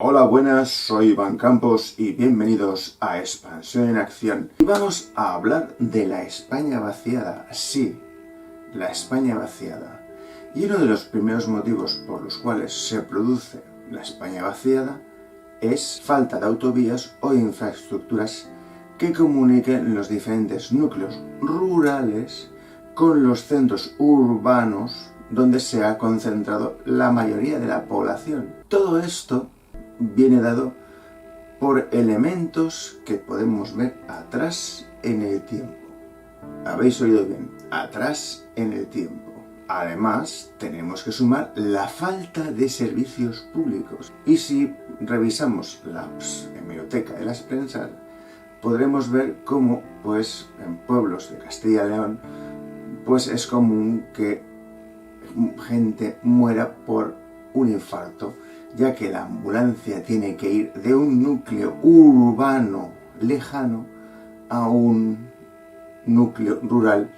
Hola, buenas, soy Iván Campos y bienvenidos a Expansión en Acción. Y vamos a hablar de la España vaciada. Sí, la España vaciada. Y uno de los primeros motivos por los cuales se produce la España vaciada es falta de autovías o infraestructuras que comuniquen los diferentes núcleos rurales con los centros urbanos donde se ha concentrado la mayoría de la población. Todo esto viene dado por elementos que podemos ver atrás en el tiempo. Habéis oído bien, atrás en el tiempo. Además, tenemos que sumar la falta de servicios públicos. Y si revisamos la hemeroteca de las prensas, podremos ver cómo, en pueblos de Castilla y León, es común que gente muera por un infarto, ya que la ambulancia tiene que ir de un núcleo urbano lejano a un núcleo rural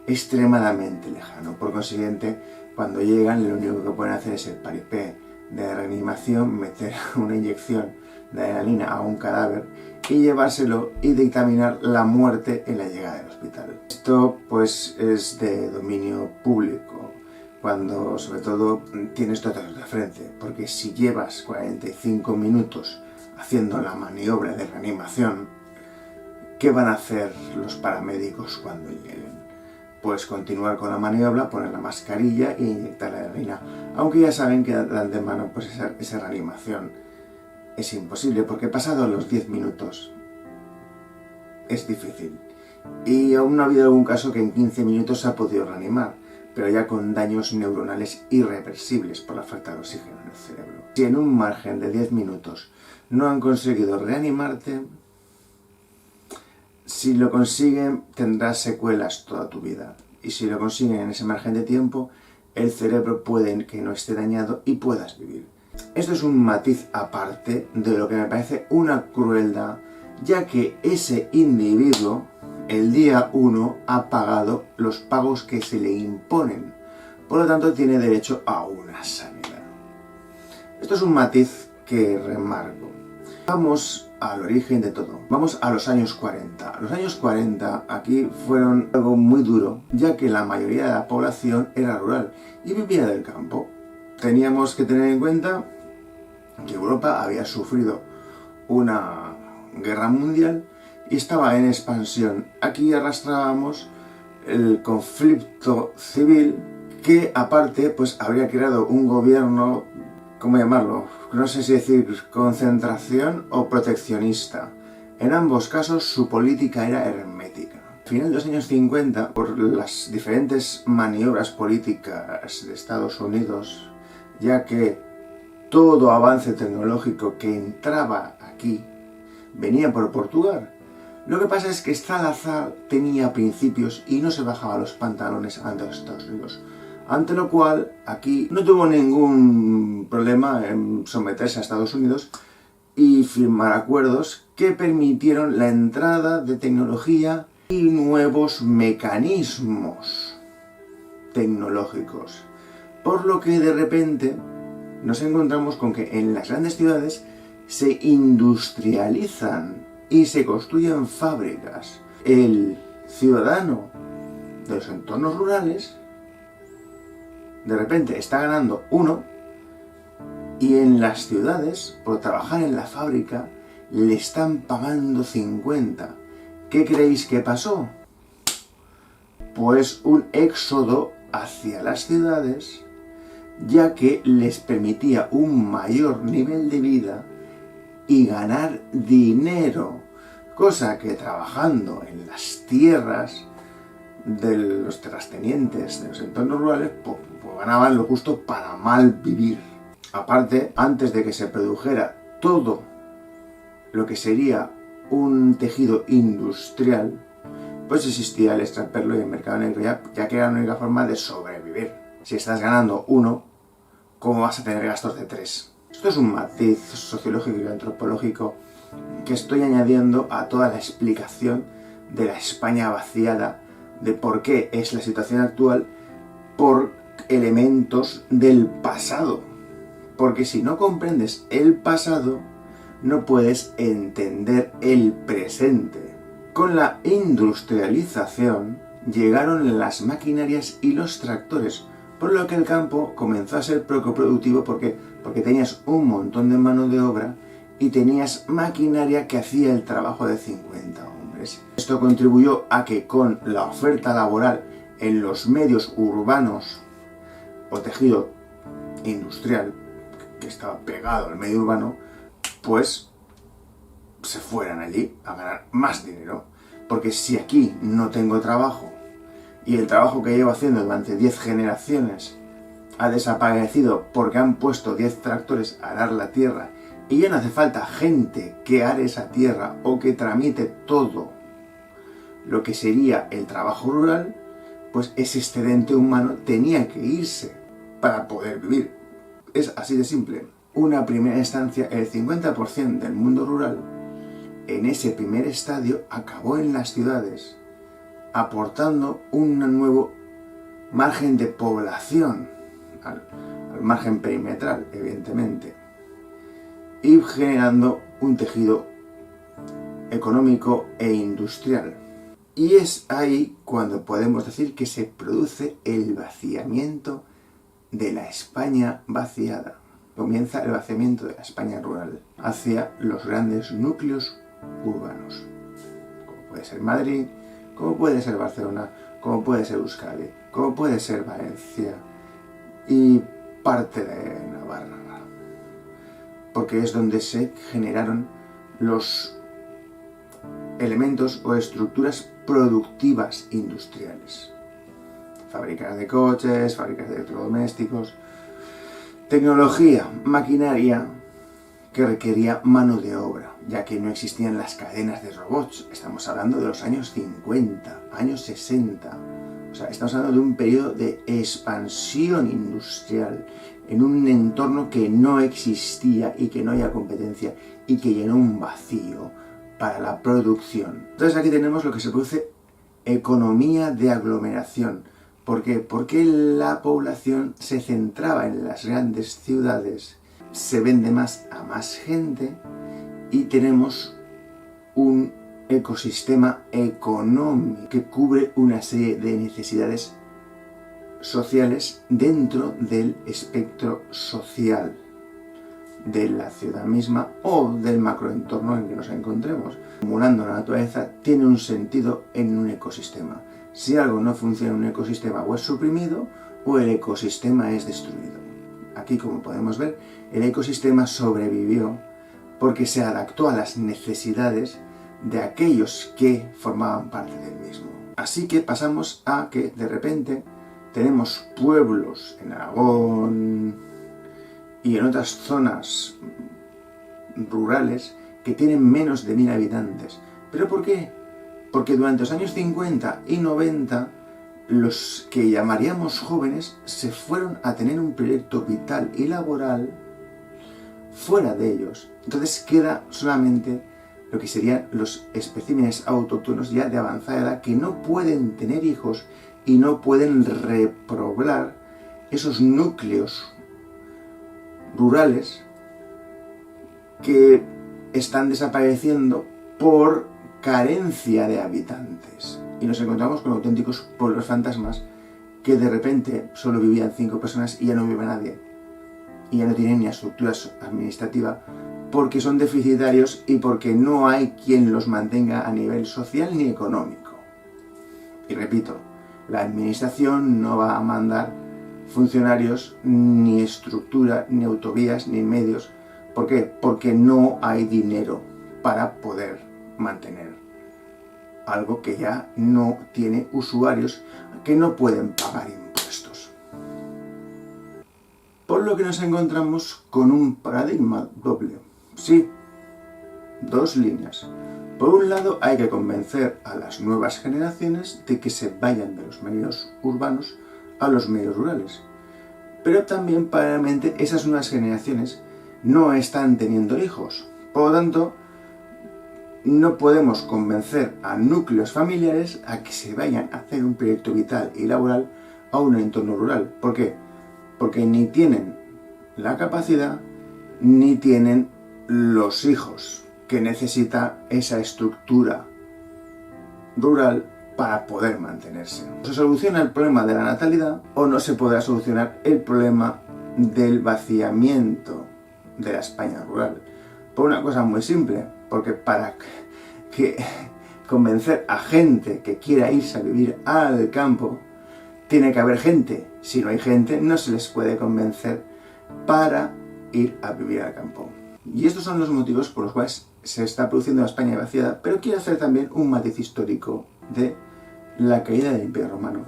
extremadamente lejano. Por consiguiente, cuando llegan, lo único que pueden hacer es el paripé de reanimación, meter una inyección de adrenalina a un cadáver y llevárselo y dictaminar la muerte en la llegada del hospital. Esto es de dominio público, cuando sobre todo tienes datos de frente, porque si llevas 45 minutos haciendo la maniobra de reanimación, ¿qué van a hacer los paramédicos cuando lleguen? Pues continuar con la maniobra, poner la mascarilla e inyectar la adrenalina, aunque ya saben que de antemano esa reanimación es imposible, porque pasado los 10 minutos es difícil. Y aún ha habido algún caso que en 15 minutos se ha podido reanimar, pero ya con daños neuronales irreversibles por la falta de oxígeno en el cerebro. Si en un margen de 10 minutos no han conseguido reanimarte, si lo consiguen tendrás secuelas toda tu vida. Y si lo consiguen en ese margen de tiempo, el cerebro puede que no esté dañado y puedas vivir. Esto es un matiz aparte de lo que me parece una crueldad, ya que ese individuo el día 1 ha pagado los pagos que se le imponen. Por lo tanto, tiene derecho a una sanidad. Esto es un matiz que remarco. Vamos al origen de todo. Vamos a los años 40. Los años 40 aquí fueron algo muy duro, ya que la mayoría de la población era rural y vivía del campo. Teníamos que tener en cuenta que Europa había sufrido una guerra mundial y estaba en expansión. Aquí arrastrábamos el conflicto civil que aparte habría creado un gobierno, ¿cómo llamarlo? No sé si decir concentración o proteccionista. En ambos casos su política era hermética. Al final de los años 50, por las diferentes maniobras políticas de Estados Unidos, ya que todo avance tecnológico que entraba aquí venía por Portugal. Lo que pasa es que Salazar tenía principios y no se bajaba los pantalones ante los Estados Unidos. Ante lo cual, aquí no tuvo ningún problema en someterse a Estados Unidos y firmar acuerdos que permitieron la entrada de tecnología y nuevos mecanismos tecnológicos. Por lo que de repente nos encontramos con que en las grandes ciudades se industrializan y se construyen fábricas. El ciudadano de los entornos rurales de repente está ganando 1 y en las ciudades, por trabajar en la fábrica, le están pagando 50. ¿Qué creéis que pasó? Pues un éxodo hacia las ciudades, ya que les permitía un mayor nivel de vida y ganar dinero, cosa que trabajando en las tierras de los terratenientes de los entornos rurales, ganaban lo justo para mal vivir. Aparte, antes de que se produjera todo lo que sería un tejido industrial, existía el extraperlo y el mercado negro, ya que era la única forma de sobrevivir. Si estás ganando 1, ¿cómo vas a tener gastos de 3? Esto es un matiz sociológico y antropológico que estoy añadiendo a toda la explicación de la España vaciada, de por qué es la situación actual, por elementos del pasado. Porque si no comprendes el pasado, no puedes entender el presente. Con la industrialización llegaron las maquinarias y los tractores, por lo que el campo comenzó a ser poco productivo. ¿Por qué? Porque tenías un montón de mano de obra y tenías maquinaria que hacía el trabajo de 50 hombres. Esto contribuyó a que con la oferta laboral en los medios urbanos o tejido industrial, que estaba pegado al medio urbano, pues se fueran allí a ganar más dinero. Porque si aquí no tengo trabajo y el trabajo que llevo haciendo durante 10 generaciones ha desaparecido porque han puesto 10 tractores a arar la tierra y ya no hace falta gente que are esa tierra o que tramite todo lo que sería el trabajo rural, pues ese excedente humano tenía que irse para poder vivir. Es así de simple. Una primera instancia, el 50% del mundo rural en ese primer estadio acabó en las ciudades, aportando un nuevo margen de población al margen perimetral, evidentemente, y generando un tejido económico e industrial. Y es ahí cuando podemos decir que se produce el vaciamiento de la España vaciada. Comienza el vaciamiento de la España rural hacia los grandes núcleos urbanos, como puede ser Madrid, como puede ser Barcelona, como puede ser Euskadi, como puede ser Valencia y parte de Navarra, porque es donde se generaron los elementos o estructuras productivas industriales. Fábricas de coches, fábricas de electrodomésticos, tecnología, maquinaria que requería mano de obra, ya que no existían las cadenas de robots. Estamos hablando de los años 50, años 60. O sea, estamos hablando de un periodo de expansión industrial en un entorno que no existía y que no había competencia y que llenó un vacío para la producción. Entonces aquí tenemos lo que se produce economía de aglomeración. ¿Por qué? Porque la población se centraba en las grandes ciudades, se vende más a más gente y tenemos un ecosistema económico que cubre una serie de necesidades sociales dentro del espectro social de la ciudad misma o del macroentorno en que nos encontremos. Acumulando la naturaleza tiene un sentido en un ecosistema. Si algo no funciona en un ecosistema, o es suprimido o el ecosistema es destruido. Aquí, como podemos ver, el ecosistema sobrevivió porque se adaptó a las necesidades de aquellos que formaban parte del mismo. Así que pasamos a que de repente tenemos pueblos en Aragón y en otras zonas rurales que tienen menos de 1000 habitantes. ¿Pero por qué? Porque durante los años 50 y 90 los que llamaríamos jóvenes se fueron a tener un proyecto vital y laboral fuera de ellos. Entonces queda solamente lo que serían los especímenes autóctonos ya de avanzada edad que no pueden tener hijos y no pueden repoblar esos núcleos rurales que están desapareciendo por carencia de habitantes. Y nos encontramos con auténticos pueblos fantasmas que de repente solo vivían 5 personas y ya no vive nadie. Y ya no tienen ni estructura administrativa porque son deficitarios y porque no hay quien los mantenga a nivel social ni económico. Y repito, la administración no va a mandar funcionarios, ni estructura, ni autovías, ni medios. ¿Por qué? Porque no hay dinero para poder mantener algo que ya no tiene usuarios, que no pueden pagar impuestos. Por lo que nos encontramos con un paradigma doble. Sí, dos líneas. Por un lado, hay que convencer a las nuevas generaciones de que se vayan de los medios urbanos a los medios rurales. Pero también, paralelamente, esas nuevas generaciones no están teniendo hijos. Por lo tanto, no podemos convencer a núcleos familiares a que se vayan a hacer un proyecto vital y laboral a un entorno rural. ¿Por qué? Porque ni tienen la capacidad ni tienen los hijos que necesita esa estructura rural para poder mantenerse. ¿Se soluciona el problema de la natalidad o no se podrá solucionar el problema del vaciamiento de la España rural? Por una cosa muy simple, porque para que convencer a gente que quiera irse a vivir al campo, tiene que haber gente. Si no hay gente, no se les puede convencer para ir a vivir al campo. Y estos son los motivos por los cuales se está produciendo la España vaciada, pero quiero hacer también un matiz histórico de la caída del Imperio Romano.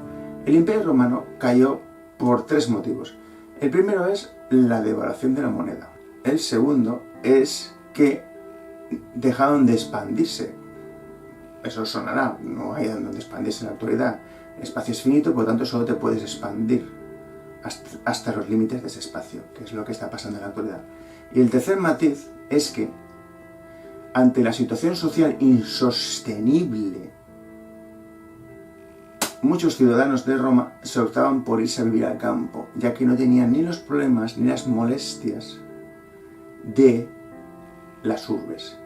El Imperio Romano cayó por tres motivos. El primero es la devaluación de la moneda. El segundo es que dejaron de expandirse. Eso sonará, no hay donde expandirse en la actualidad. El espacio es finito, por lo tanto solo te puedes expandir hasta los límites de ese espacio, que es lo que está pasando en la actualidad. Y el tercer matiz es que, ante la situación social insostenible, muchos ciudadanos de Roma se optaban por irse a vivir al campo, ya que no tenían ni los problemas ni las molestias de las urbes.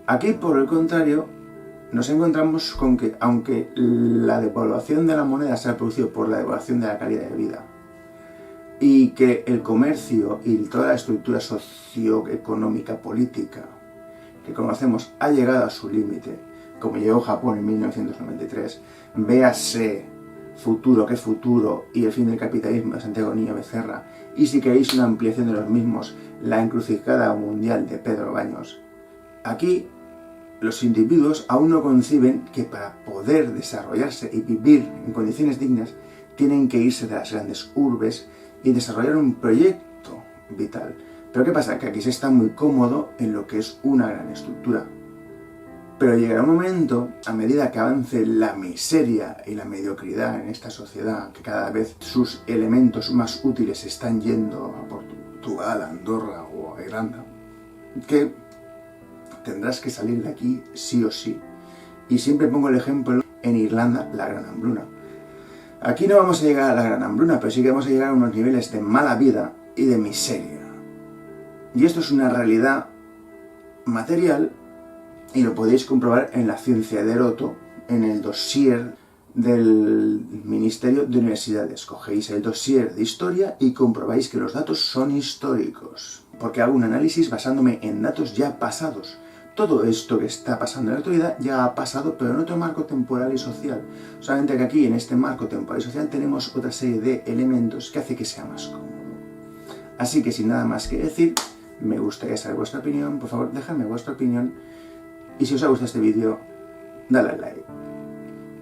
Aquí, por el contrario, nos encontramos con que, aunque la devaluación de la moneda se ha producido por la devaluación de la calidad de vida, y que el comercio y toda la estructura socioeconómica política que conocemos ha llegado a su límite, como llegó Japón en 1993, véase Futuro, qué futuro, y el fin del capitalismo de Santiago Niño Becerra, y si queréis una ampliación de los mismos, La encrucijada mundial de Pedro Baños. Aquí los individuos aún no conciben que para poder desarrollarse y vivir en condiciones dignas tienen que irse de las grandes urbes y desarrollar un proyecto vital. Pero ¿qué pasa? Que aquí se está muy cómodo en lo que es una gran estructura. Pero llegará un momento, a medida que avance la miseria y la mediocridad en esta sociedad, que cada vez sus elementos más útiles están yendo a Portugal, a Andorra o a Irlanda, que tendrás que salir de aquí sí o sí. Y siempre pongo el ejemplo en Irlanda, la gran hambruna. Aquí no vamos a llegar a la gran hambruna, pero sí que vamos a llegar a unos niveles de mala vida y de miseria. Y esto es una realidad material y lo podéis comprobar en la ciencia de Heroto, en el dossier del Ministerio de Universidades. Cogéis el dossier de historia y comprobáis que los datos son históricos, porque hago un análisis basándome en datos ya pasados. Todo esto que está pasando en la actualidad ya ha pasado, pero en otro marco temporal y social. Solamente que aquí, en este marco temporal y social, tenemos otra serie de elementos que hace que sea más cómodo. Así que sin nada más que decir, me gustaría saber vuestra opinión. Por favor, dejadme vuestra opinión. Y si os ha gustado este vídeo, dale al like.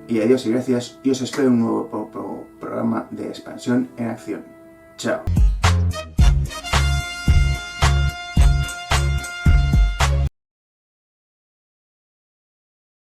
Y adiós y gracias. Y os espero en un nuevo programa de Expansión en Acción. Chao.